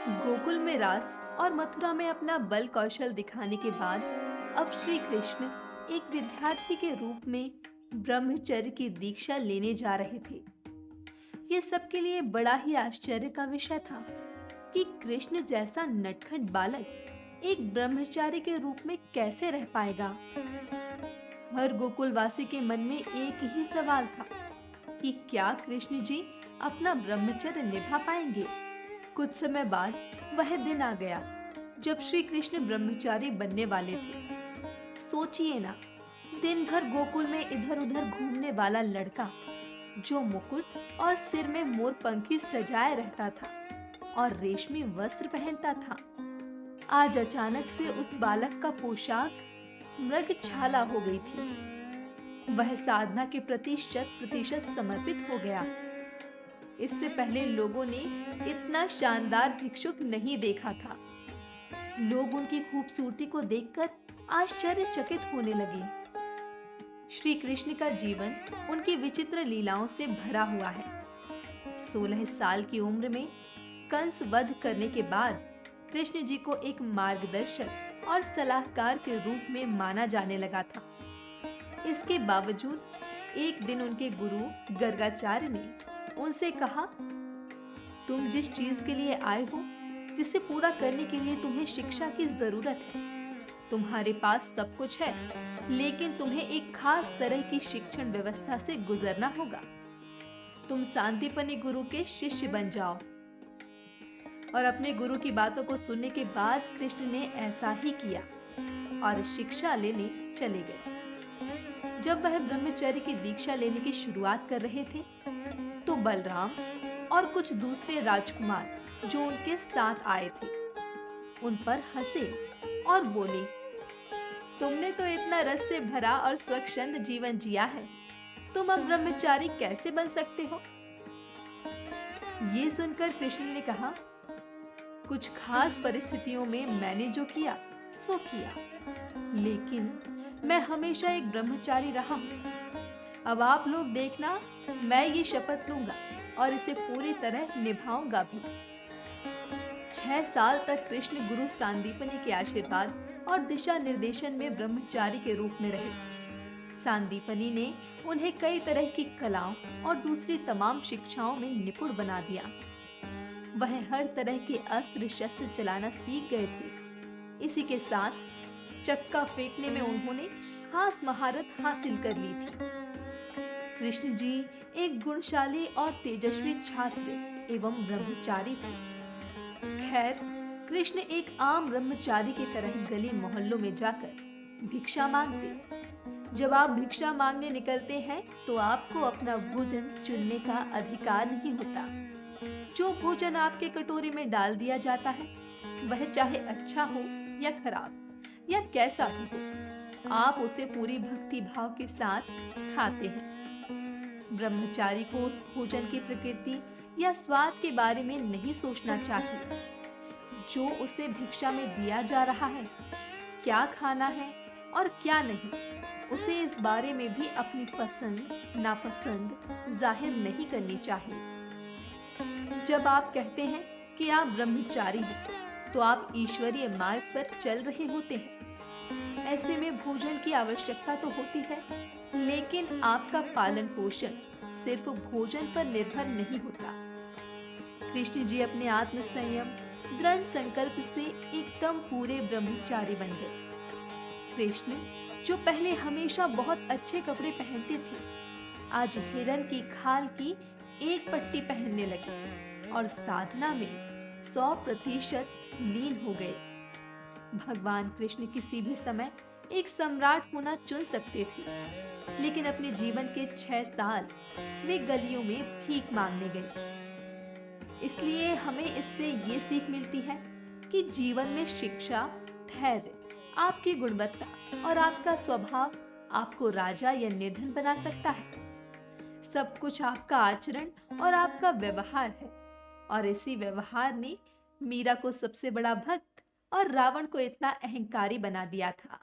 गोकुल में रास और मथुरा में अपना बल कौशल दिखाने के बाद अब श्री कृष्ण एक विद्यार्थी के रूप में ब्रह्मचर्य की दीक्षा लेने जा रहे थे। ये सबके लिए बड़ा ही आश्चर्य का विषय था कि कृष्ण जैसा नटखट बालक एक ब्रह्मचारी के रूप में कैसे रह पाएगा। हर गोकुलवासी के मन में एक ही सवाल था कि क्या कृष्ण जी अपना ब्रह्मचर्य निभा पाएंगे। कुछ समय बाद वह दिन आ गया जब श्री कृष्ण ब्रह्मचारी बनने वाले थे। सोचिए ना, दिन भर गोकुल में इधर उधर घूमने वाला लड़का जो मुकुट और सिर में मोर पंखी सजाए रहता था और रेशमी वस्त्र पहनता था, आज अचानक से उस बालक का पोशाक मृगछाला हो गई थी। वह साधना के प्रति शत प्रतिशत समर्पित हो गया। इससे पहले लोगों ने इतना शानदार भिक्षुक नहीं देखा था। लोग उनकी खूबसूरती को देखकर आश्चर्यचकित होने लगे। श्री कृष्ण का जीवन उनकी विचित्र लीलाओं से भरा हुआ है। 16 साल की उम्र में कंस वध करने के बाद कृष्ण जी को एक मार्गदर्शक और सलाहकार के रूप में माना जाने लगा था। इसके बावजूद एक दिन उनके गुरु गर्गाचार्य ने उनसे कहा, तुम जिस चीज के लिए आए हो, जिसे पूरा करने के लिए तुम्हें शिक्षा की जरूरत है, तुम्हारे पास सब कुछ है, लेकिन तुम्हें एक खास तरह की शिक्षण व्यवस्था से गुजरना होगा। तुम सांदीपनि गुरु के शिष्य बन जाओ। और अपने गुरु की बातों को सुनने के बाद कृष्ण ने ऐसा ही किया और शिक्षा लेने चले गए। जब वह ब्रह्मचर्य की दीक्षा लेने की शुरुआत कर रहे थे तो बलराम और कुछ दूसरे राजकुमार जो उनके साथ आए थे उन पर हंसे और बोले, तुमने तो इतना रस से भरा और स्वच्छंद जीवन जिया है, तुम अब ब्रह्मचारी कैसे बन सकते हो। ये सुनकर कृष्ण ने कहा, कुछ खास परिस्थितियों में मैंने जो किया सो किया, लेकिन मैं हमेशा एक ब्रह्मचारी रहा हूं। अब आप लोग देखना, मैं ये शपथ लूंगा और इसे पूरी तरह निभाऊंगा भी। 6 साल तक कृष्ण गुरु सांदीपनि के आशीर्वाद और दिशा निर्देशन में ब्रह्मचारी के रूप में रहे। सांदीपनि ने उन्हें कई तरह की कलाओं और दूसरी तमाम शिक्षाओं में निपुण बना दिया। वह हर तरह के अस्त्र शस्त्र चलाना सीख गए थे। इसी के साथ चक्का फेंकने में उन्होंने खास महारत हासिल कर ली थी। कृष्ण जी एक गुणशाली और तेजस्वी छात्र एवं ब्रह्मचारी थे। खैर, कृष्ण एक आम ब्रह्मचारी की तरह गली मोहल्लों में जाकर भिक्षा मांगते। जब आप भिक्षा मांगने निकलते हैं तो आपको अपना भोजन चुनने का अधिकार नहीं होता। जो भोजन आपके कटोरी में डाल दिया जाता है, वह चाहे अच्छा हो या खराब या कैसा भी हो, आप उसे पूरी भक्ति भाव के साथ खाते हैं। ब्रह्मचारी को उस भोजन की प्रकृति या स्वाद के बारे में नहीं सोचना चाहिए जो उसे भिक्षा में दिया जा रहा है। क्या खाना है और क्या नहीं, उसे इस बारे में भी अपनी पसंद नापसंद जाहिर नहीं करनी चाहिए। जब आप कहते हैं कि आप ब्रह्मचारी हैं, तो आप ईश्वरीय मार्ग पर चल रहे होते हैं। ऐसे में भोजन की आवश्यकता तो होती है, लेकिन आपका पालन पोषण सिर्फ भोजन पर निर्भर नहीं होता। कृष्ण जी अपने आत्म संयम दृढ़ संकल्प से एकदम पूरे ब्रह्मचारी बन गए। कृष्ण जो पहले हमेशा बहुत अच्छे कपड़े पहनते थे, आज हिरन की खाल की एक पट्टी पहनने लगे और साधना में 100% लीन हो गए। भगवान कृष्ण किसी भी समय एक सम्राट होना चुन सकते थे, लेकिन अपने जीवन के 6 साल वे गलियों में भीख मांगने गए। इसलिए हमें इससे ये सीख मिलती है कि जीवन में शिक्षा, धैर्य, आपकी गुणवत्ता और आपका स्वभाव आपको राजा या निर्धन बना सकता है। सब कुछ आपका आचरण और आपका व्यवहार है, और इसी व्यवहार ने मीरा को सबसे बड़ा भक्त और रावण को इतना अहंकारी बना दिया था।